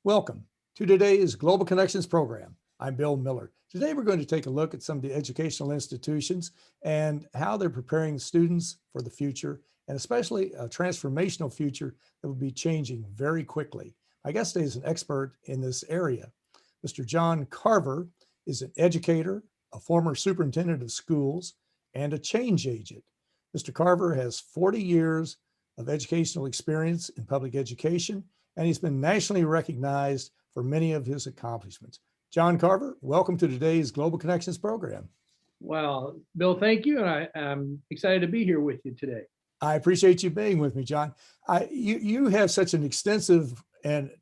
Welcome to today's Global Connections program. I'm Bill Miller. Today, we're going to take a look at some of the educational institutions and how they're preparing students for the future, and especially a transformational future that will be changing very quickly. My guest today is an expert in this area. Mr. John Carver is an educator, a former superintendent of schools, and a change agent. Mr. Carver has 40 years of educational experience in public education, and he's been nationally recognized for many of his accomplishments. John Carver, welcome to today's Global Connections program. Well, Bill, thank you. And I'm excited to be here with you today. I appreciate you being with me, John. You have such an extensive and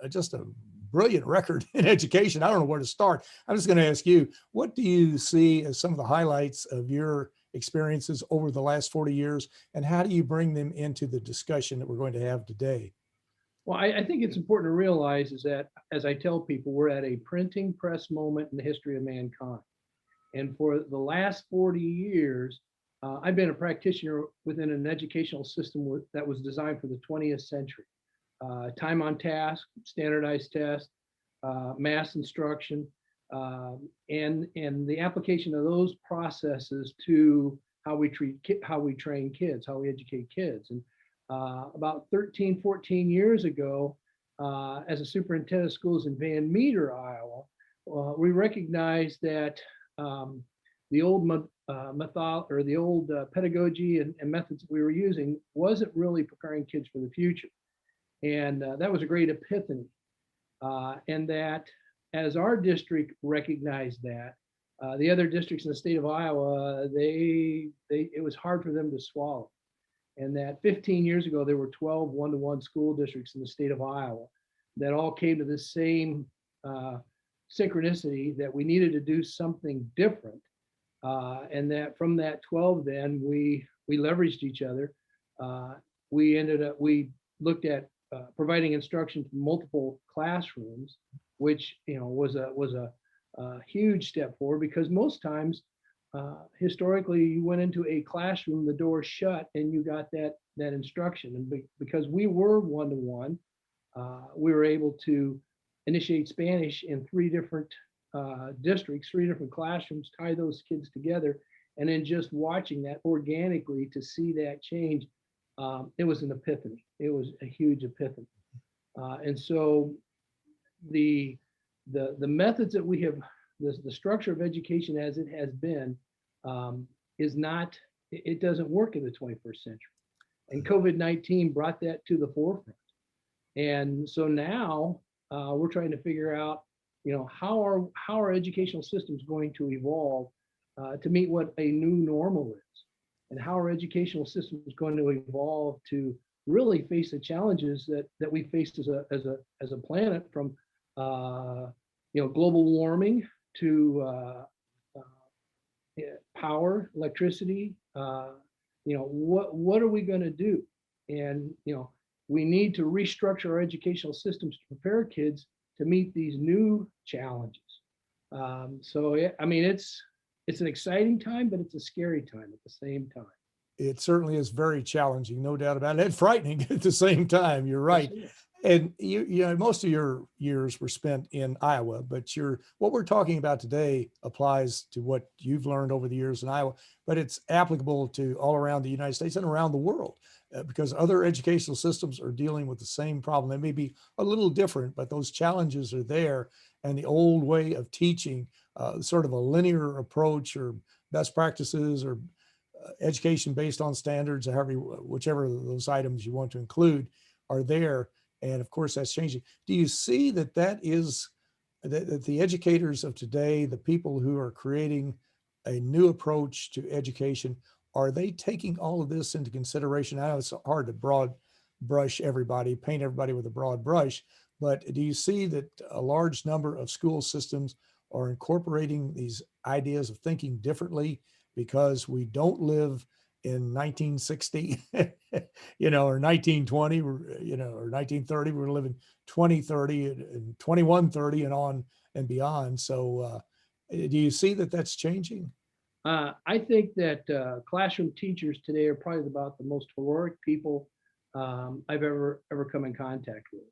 just a brilliant record in education. I don't know where to start. I'm just going to ask you, what do you see as some of the highlights of your experiences over the last 40 years, and how do you bring them into the discussion that we're going to have today? Well, I think it's important to realize is that, as I tell people, we're at a printing press moment in the history of mankind. And for the last 40 years, I've been a practitioner within an educational system that was designed for the 20th century. Time on task, standardized test, mass instruction, and the application of those processes to how we train kids, how we educate kids. And about 13, 14 years ago, as a superintendent of schools in Van Meter, Iowa, we recognized that the old pedagogy and methods that we were using wasn't really preparing kids for the future. And that was a great epiphany. And that as our district recognized that, the other districts in the state of Iowa, it was hard for them to swallow. And that 15 years ago, there were 12 one-to-one school districts in the state of Iowa that all came to the same synchronicity that we needed to do something different. And that from that 12, then we leveraged each other. We looked at providing instruction to multiple classrooms, which was a huge step forward, because most times historically, you went into a classroom, the door shut, and you got that instruction. And because we were one-to-one, we were able to initiate Spanish in 3 different districts, 3 different classrooms, tie those kids together, and then just watching that organically to see that change, it was an epiphany. It was a huge epiphany. And so the methods that we have, the structure of education as it has been, it doesn't work in the 21st century. And COVID-19 brought that to the forefront. And so now we're trying to figure out, how our educational system is going to evolve to meet what a new normal is, and how our educational system is going to evolve to really face the challenges that we faced as a planet, from global warming to power, electricity. What are we going to do? And we need to restructure our educational systems to prepare kids to meet these new challenges. It's an exciting time, but it's a scary time at the same time. It certainly is very challenging, no doubt about it, and frightening at the same time. You're right. Yes, And most of your years were spent in Iowa, but what we're talking about today applies to what you've learned over the years in Iowa, but it's applicable to all around the United States and around the world, because other educational systems are dealing with the same problem. They may be a little different, but those challenges are there. And the old way of teaching, sort of a linear approach or best practices or education based on standards, whichever of those items you want to include, are there. And of course, that's changing. Do you see that the educators of today, the people who are creating a new approach to education, are they taking all of this into consideration? I know it's hard to paint everybody with a broad brush, but do you see that a large number of school systems are incorporating these ideas of thinking differently because we don't live in 1960, or 1920, or 1930, we're living 2030 and 2130 and on and beyond. So do you see that that's changing? I think that classroom teachers today are probably about the most heroic people I've ever come in contact with.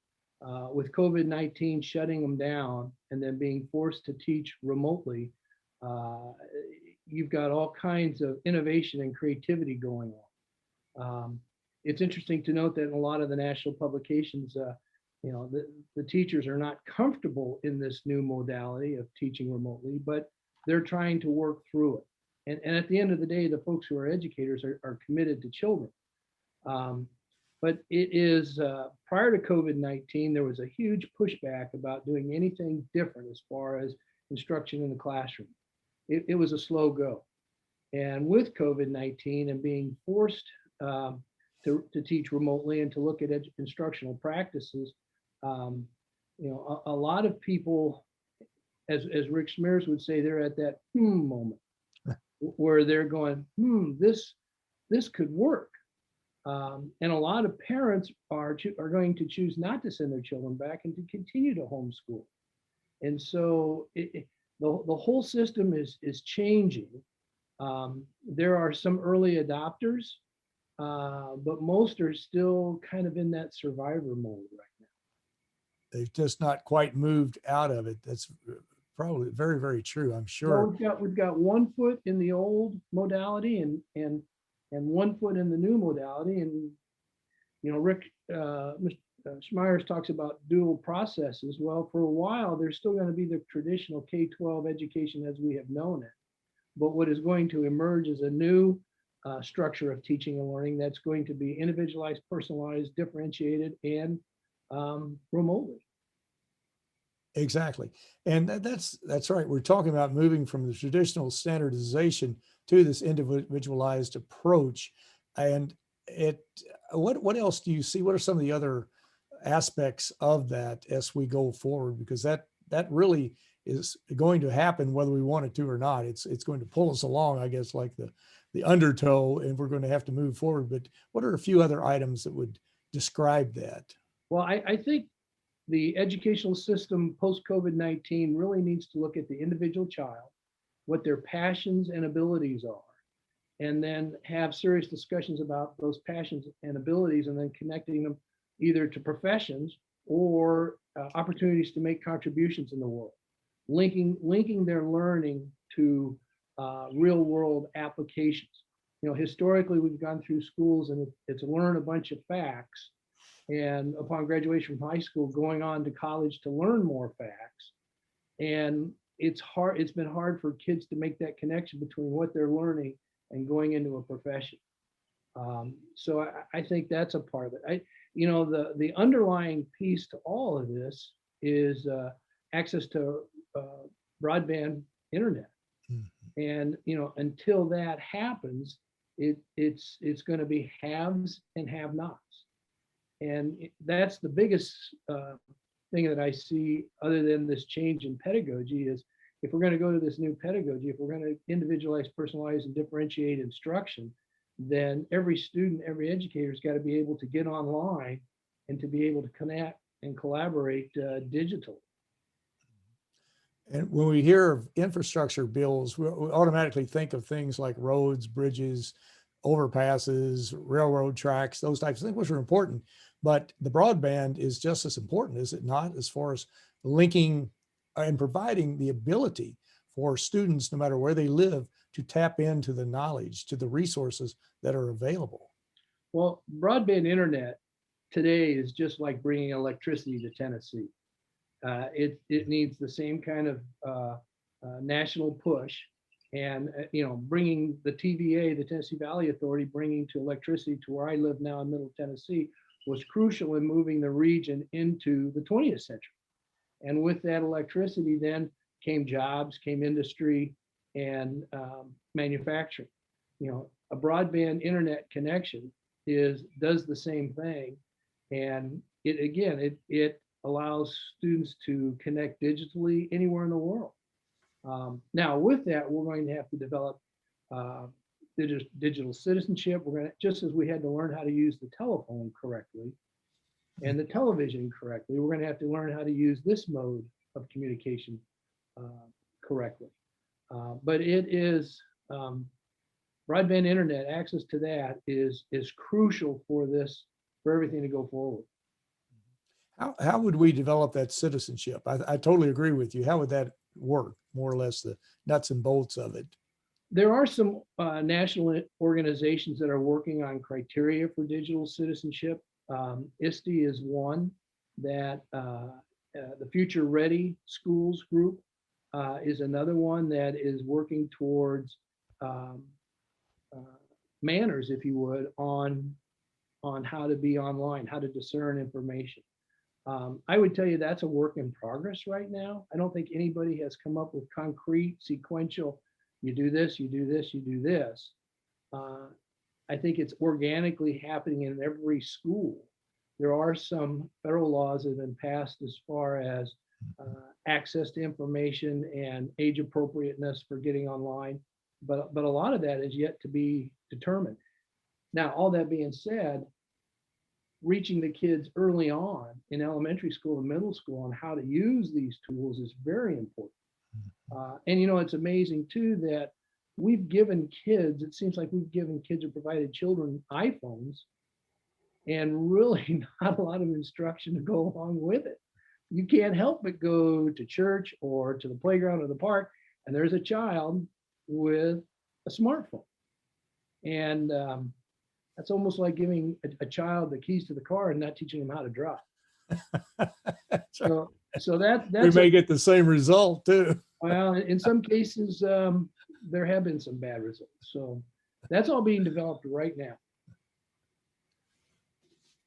with COVID-19 shutting them down and then being forced to teach remotely, you've got all kinds of innovation and creativity going on. It's interesting to note that in a lot of the national publications, the teachers are not comfortable in this new modality of teaching remotely, but they're trying to work through it. And at the end of the day, the folks who are educators are committed to children. But it is, prior to COVID-19, there was a huge pushback about doing anything different as far as instruction in the classroom. It was a slow go. And with COVID-19 and being forced to teach remotely and to look at instructional practices, a lot of people, as Rick Smears would say, they're at that moment where they're going, this could work. And a lot of parents are going to choose not to send their children back and to continue to homeschool. And so the whole system is changing. There are some early adopters, but most are still kind of in that survivor mode right now. They've just not quite moved out of it. That's probably very, very true, I'm sure. Well, we've got 1 foot in the old modality and 1 foot in the new modality. And, Rick, Mr. Schmeyers talks about dual processes. Well, for a while, there's still going to be the traditional K-12 education as we have known it. But what is going to emerge is a new structure of teaching and learning that's going to be individualized, personalized, differentiated, and remotely. Exactly. And that's right. We're talking about moving from the traditional standardization to this individualized approach. And what else do you see? What are some of the other aspects of that as we go forward? Because that really is going to happen whether we want it to or not. It's going to pull us along, I guess, like the undertow, and we're going to have to move forward. But what are a few other items that would describe that? Well, I think the educational system post-COVID-19 really needs to look at the individual child, what their passions and abilities are, and then have serious discussions about those passions and abilities, and then connecting them either to professions or opportunities to make contributions in the world, linking their learning to real world applications. Historically, we've gone through schools and it's learn a bunch of facts, and upon graduation from high school, going on to college to learn more facts. And it's been hard for kids to make that connection between what they're learning and going into a profession. So I think that's a part of it. The underlying piece to all of this is access to broadband internet. Mm-hmm. And until that happens, it's going to be haves and have-nots. And that's the biggest thing that I see, other than this change in pedagogy, is if we're going to go to this new pedagogy, if we're going to individualize, personalize, and differentiate instruction, then every student, every educator has got to be able to get online and to be able to connect and collaborate digitally. And when we hear of infrastructure bills, we automatically think of things like roads, bridges, overpasses, railroad tracks, those types of things, which are important. But the broadband is just as important, is it not, as far as linking and providing the ability for students, no matter where they live, to tap into the knowledge, to the resources that are available? Well, broadband internet today is just like bringing electricity to Tennessee. It needs the same kind of national push, and bringing the TVA, the Tennessee Valley Authority, bringing to electricity to where I live now in Middle Tennessee was crucial in moving the region into the 20th century. And with that electricity, then came jobs, came industry, and manufacturing. A broadband internet connection does the same thing, and it allows students to connect digitally anywhere in the world. Now, with that, we're going to have to develop digital citizenship. We're going to, just as we had to learn how to use the telephone correctly and the television correctly, we're going to have to learn how to use this mode of communication correctly. But it is broadband internet access to that is crucial for everything to go forward. How would we develop that citizenship? I totally agree with you. How would that work? More or less the nuts and bolts of it. There are some national organizations that are working on criteria for digital citizenship. ISTE is one that the Future Ready Schools group is another one that is working towards um, uh, manners, if you would, on how to be online, how to discern information. I would tell you that's a work in progress right now. I don't think anybody has come up with concrete, sequential, you do this, you do this, you do this. Uh, I think it's organically happening in every school. There are some federal laws that have been passed as far as access to information and age appropriateness for getting online, but a lot of that is yet to be determined. Now, all that being said, reaching the kids early on in elementary school and middle school on how to use these tools is very important. And you know, it's amazing too that we've given kids, it seems like we've given kids or provided children iPhones and really not a lot of instruction to go along with it. You can't help but go to church or to the playground or the park, and there's a child with a smartphone. And that's almost like giving a child the keys to the car and not teaching them how to drive. So, so We that's may get the same result too. well, in some cases, there have been some bad results. So that's all being developed right now.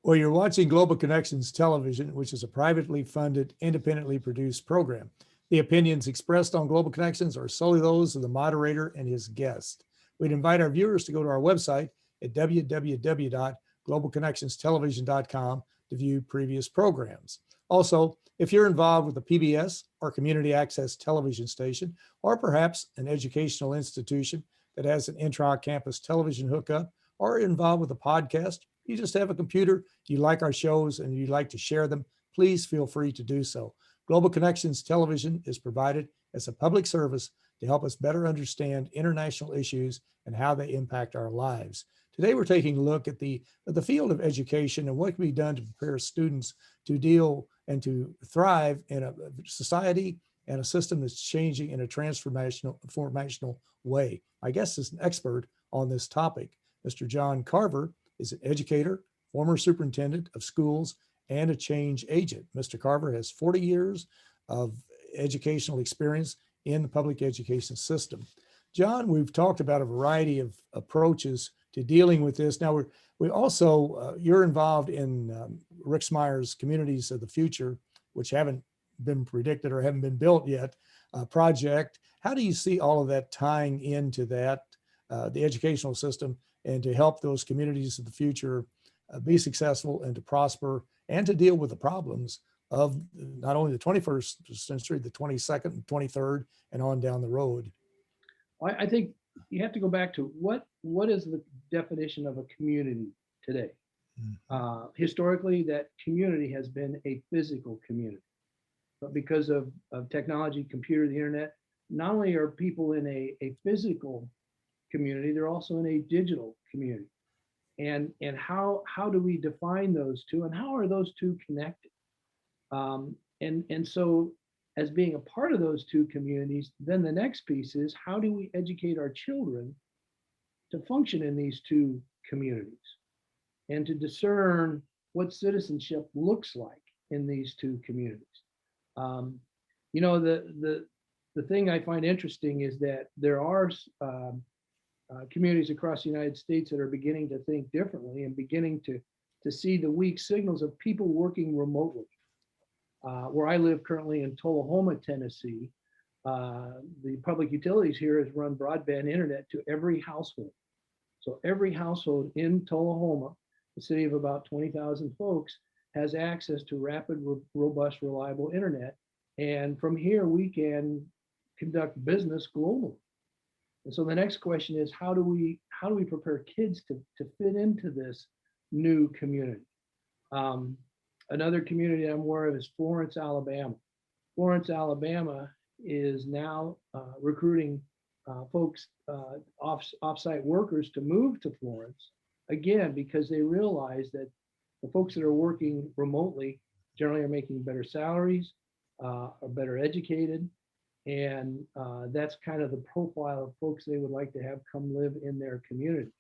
Well, you're watching Global Connections Television, which is a privately funded, independently produced program. The opinions expressed on Global Connections are solely those of the moderator and his guest. We'd invite our viewers to go to our website at www.globalconnectionstelevision.com to view previous programs. Also, if you're involved with a PBS or community access television station, or perhaps an educational institution that has an intra-campus television hookup, or involved with a podcast, you just have a computer, you like our shows, and you'd like to share them, please feel free to do so. Global Connections Television is provided as a public service to help us better understand international issues and how they impact our lives. Today, we're taking a look at the field of education and what can be done to prepare students to deal and to thrive in a society and a system that's changing in a transformational way. My guest is an expert on this topic. Mr. John Carver is an educator, former superintendent of schools, and a change agent. Mr. Carver has 40 years of educational experience in the public education system. John, we've talked about a variety of approaches to dealing with this. Now, we also, you're involved in Rick Smeyer's Communities of the Future, which haven't been predicted or haven't been built yet, project. How do you see all of that tying into that, the educational system, and to help those communities of the future be successful and to prosper and to deal with the problems of not only the 21st century, the 22nd and 23rd, and on down the road? I think you have to go back to what is the definition of a community today? Historically, that community has been a physical community. But because of technology, computer, the internet, not only are people in a physical community, they're also in a digital community. And how do we define those two, and how are those two connected? And so as being a part of those two communities, then the next piece is how do we educate our children to function in these two communities and to discern what citizenship looks like in these two communities. You know, the thing I find interesting is that there are communities across the United States that are beginning to think differently and beginning to see the weak signals of people working remotely. Where I live currently in Tullahoma, Tennessee, the public utilities here has run broadband internet to every household. So every household in Tullahoma, a city of about 20,000 folks, has access to rapid, robust, reliable internet. And from here, we can conduct business globally. And so the next question is, how do we prepare kids to fit into this new community? Another community I'm aware of is Florence, Alabama. Florence, Alabama is now recruiting folks, off-site workers to move to Florence, again, because they realize that the folks that are working remotely generally are making better salaries, are better educated, and that's kind of the profile of folks they would like to have come live in their community.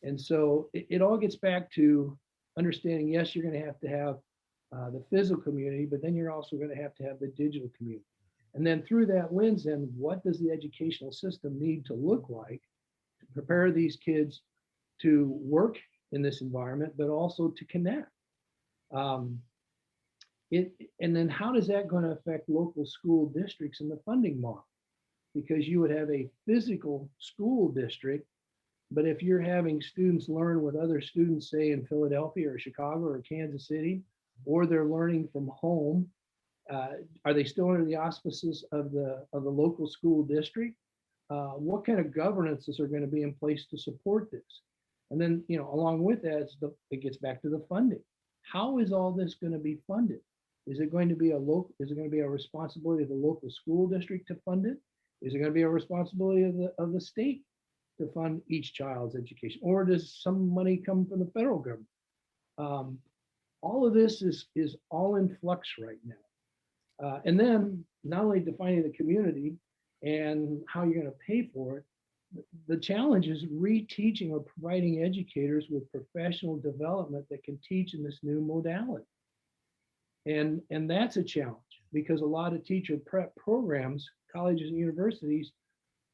And so it all gets back to understanding, yes, you're going to have the physical community, but then you're also going to have the digital community. And then through that lens, then what does the educational system need to look like to prepare these kids to work in this environment, but also to connect? And then how does that going to affect local school districts and the funding model? Because you would have a physical school district, but if you're having students learn with other students, say in Philadelphia or Chicago or Kansas City, or they're learning from home, are they still under the auspices of the local school district? What kind of governances are going to be in place to support this? And then, along with that, it gets back to the funding. How is all this going to be funded? Is it going to be a responsibility of the local school district to fund it? Is it going to be a responsibility of the state to fund each child's education? Or does some money come from the federal government? All of this is all in flux right now. And then not only defining the community and how you're going to pay for it, the challenge is reteaching or providing educators with professional development that can teach in this new modality. And that's a challenge because a lot of teacher prep programs, colleges and universities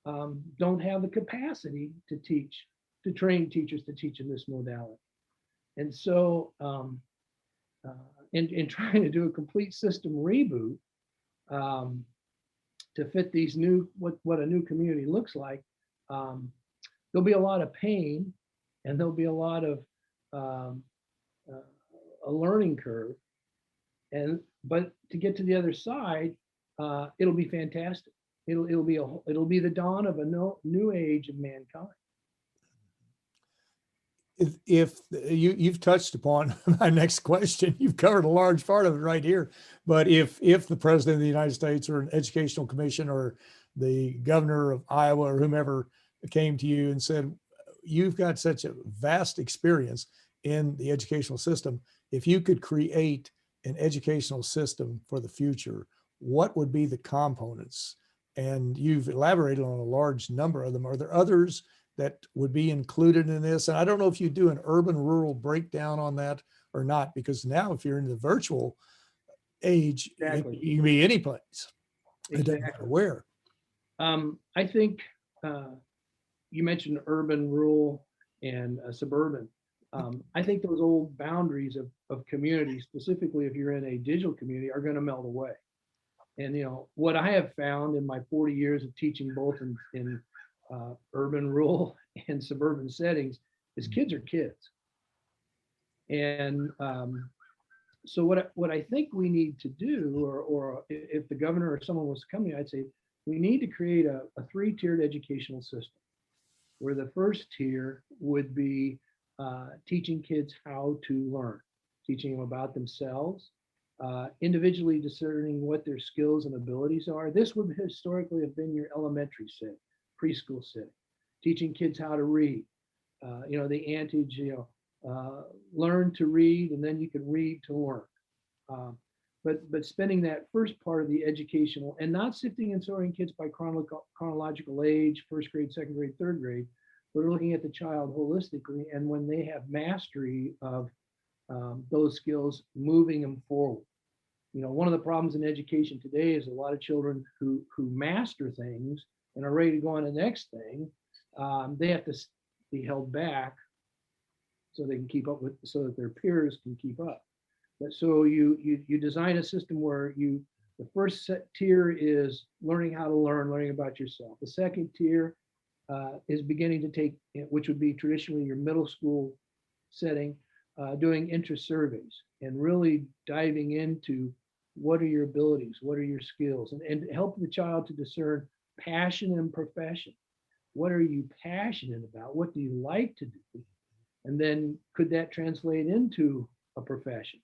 don't have the capacity to train teachers to teach in this modality. And so in trying to do a complete system reboot to fit these what a new community looks like, there'll be a lot of pain and there'll be a lot of a learning curve. But to get to the other side, it'll be fantastic. It'll be the dawn of a new age of mankind. If you've touched upon my next question, you've covered a large part of it right here. But if the president of the United States or an educational commission or the governor of Iowa or whomever came to you and said, you've got such a vast experience in the educational system, if you could create an educational system for the future, what would be the components? And you've elaborated on a large number of them. Are there others that would be included in this? And I don't know if you do an urban rural breakdown on that or not, because now if you're in the virtual age, Exactly. you can be any place. Exactly. It doesn't matter where. I think you mentioned urban, rural, and suburban. I think those old boundaries of communities, specifically if you're in a digital community, are going to melt away. And what I have found in my 40 years of teaching both in urban, rural, and suburban settings is kids are kids. And so what I think we need to do, or if the governor or someone was to come to me, I'd say we need to create a 3-tiered educational system, where the first tier would be teaching kids how to learn, teaching them about themselves, individually discerning what their skills and abilities are. This would historically have been your elementary setting, preschool setting, teaching kids how to read. The antage, learn to read, and then you can read to learn. But spending that first part of the educational and not sifting and sorting kids by chronological age, first grade, second grade, third grade, but looking at the child holistically, and when they have mastery of those skills, moving them forward. One of the problems in education today is a lot of children who master things and are ready to go on to the next thing. They have to be held back so they can keep up with, so that their peers can keep up. So you design a system where the first tier is learning how to learn, learning about yourself. The second tier is beginning to take, which would be traditionally your middle school setting, doing interest surveys and really diving into what are your abilities, what are your skills, and help the child to discern passion and profession. What are you passionate about? What do you like to do? And then could that translate into a profession?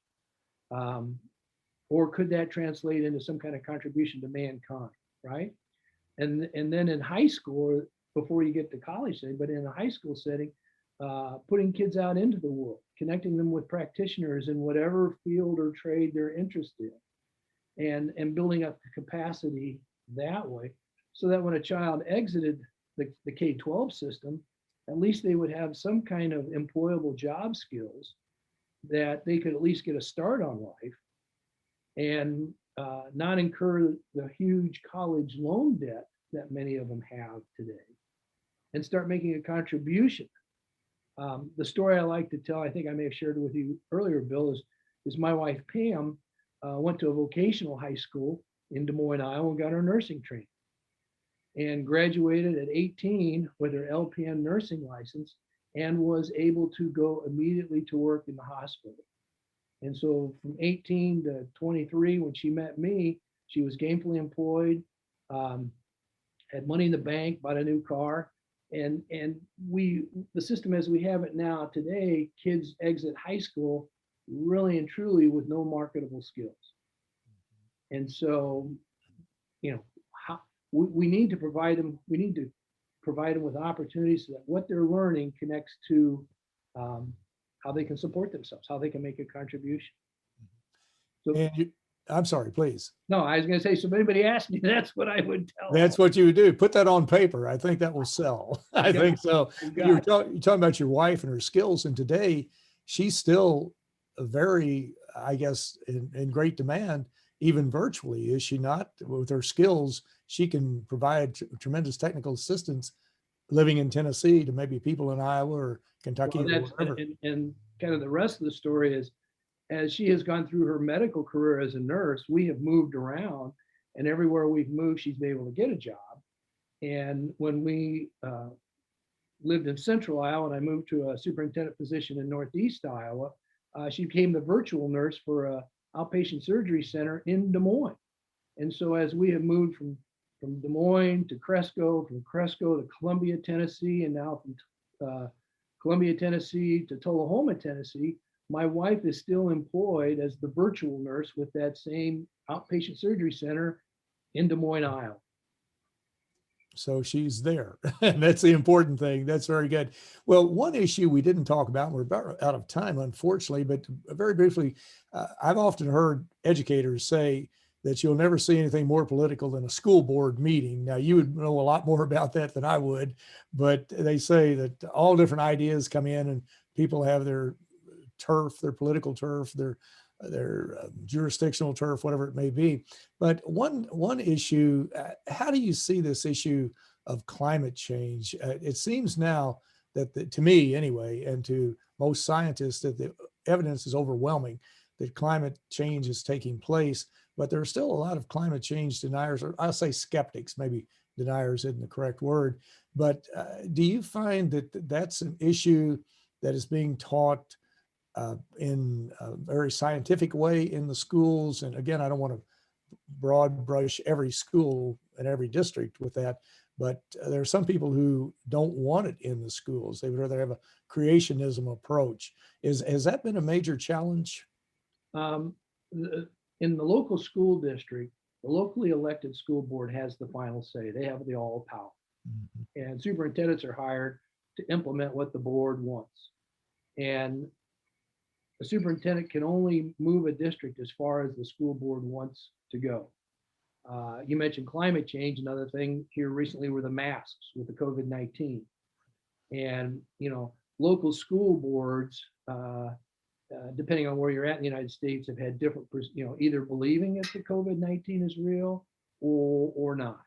Or could that translate into some kind of contribution to mankind, right? And then in high school, before you get to college setting, but in a high school setting, putting kids out into the world, connecting them with practitioners in whatever field or trade they're interested in, and building up the capacity that way, so that when a child exited the K-12 system, at least they would have some kind of employable job skills that they could at least get a start on life, and not incur the huge college loan debt that many of them have today, and start making a contribution. The story I like to tell, I think I may have shared it with you earlier, Bill, is my wife Pam went to a vocational high school in Des Moines, Iowa, and got her nursing training, and graduated at 18 with her LPN nursing license, and was able to go immediately to work in the hospital. And so from 18 to 23, when she met me, she was gainfully employed, had money in the bank, bought a new car. And the system as we have it now today, kids exit high school really and truly with no marketable skills. And so, we need to provide them, with opportunities so that what they're learning connects to how they can support themselves, how they can make a contribution. So, And I'm sorry, please. no, I was going to say, so if anybody asked me, that's what I would tell them. That's what you would do. Put that on paper. I think that will sell. I think so. You're talking about your wife and her skills, and today she's still very, I guess, in great demand, even virtually, is she not? With her skills, she can provide tremendous technical assistance living in Tennessee to maybe people in Iowa or Kentucky or wherever. And kind of the rest of the story is, as she has gone through her medical career as a nurse, we have moved around, and everywhere we've moved, she's been able to get a job. And when we lived in central Iowa and I moved to a superintendent position in northeast Iowa, she became the virtual nurse for an outpatient surgery center in Des Moines. And so as we have moved from Des Moines to Cresco, from Cresco to Columbia, Tennessee, and now from Columbia, Tennessee to Tullahoma, Tennessee, my wife is still employed as the virtual nurse with that same outpatient surgery center in Des Moines, Iowa. So she's there. And that's the important thing. That's very good. Well, one issue we didn't talk about, and we're about out of time, unfortunately, but very briefly, I've often heard educators say that you'll never see anything more political than a school board meeting. Now, you would know a lot more about that than I would, but they say that all different ideas come in and people have their turf, their political turf, their jurisdictional turf, whatever it may be. But one issue, how do you see this issue of climate change? It seems now that to me anyway, and to most scientists, that the evidence is overwhelming that climate change is taking place, but there are still a lot of climate change deniers, or I'll say skeptics, maybe deniers isn't the correct word. But do you find that that's an issue that is being taught in a very scientific way in the schools? And again, I don't want to broad brush every school and every district with that, but there are some people who don't want it in the schools. They would rather have a creationism approach. Has that been a major challenge? In the local school district, the locally elected school board has the final say. They have the all power. Mm-hmm. And superintendents are hired to implement what the board wants. And the superintendent can only move a district as far as the school board wants to go. You mentioned climate change. Another thing here recently were the masks with the COVID-19. And, local school boards, depending on where you're at in the United States, have had different, either believing that the COVID-19 is real or not.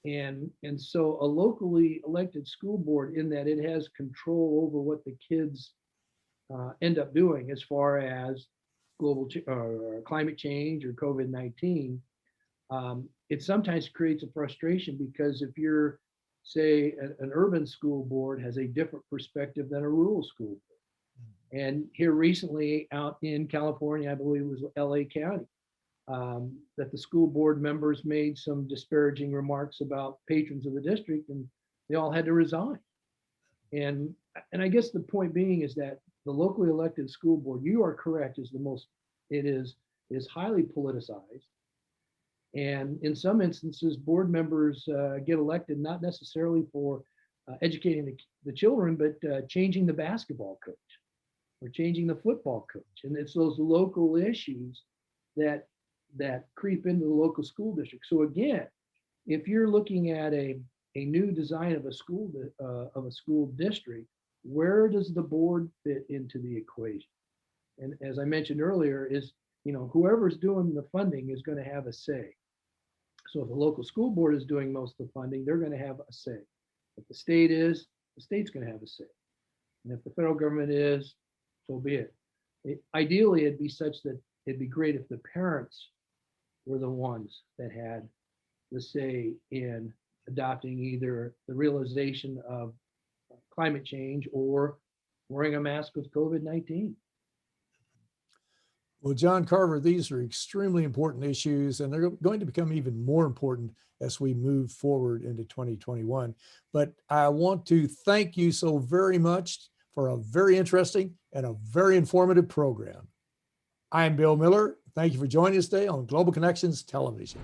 And so a locally elected school board, in that it has control over what the kids end up doing as far as global climate change or COVID-19, it sometimes creates a frustration, because if you're, say, an urban school board has a different perspective than a rural school board. And here recently out in California, I believe it was LA County, that the school board members made some disparaging remarks about patrons of the district, and they all had to resign. And I guess the point being is that the locally elected school board, you are correct, is highly politicized. And in some instances, board members get elected not necessarily for educating the children, but changing the basketball coach or changing the football coach. And it's those local issues that creep into the local school district. So again, if you're looking at a new design of a school district, where does the board fit into the equation? And as I mentioned earlier, is whoever's doing the funding is going to have a say. So if the local school board is doing most of the funding, they're going to have a say. If the state is, the state's going to have a say. And if the federal government is, so be it. Ideally, it'd be such that it'd be great if the parents were the ones that had the say in adopting either the realization of climate change or wearing a mask with COVID-19. Well, John Carver, these are extremely important issues, and they're going to become even more important as we move forward into 2021. But I want to thank you so very much for a very interesting and a very informative program. I'm Bill Miller. Thank you for joining us today on Global Connections Television.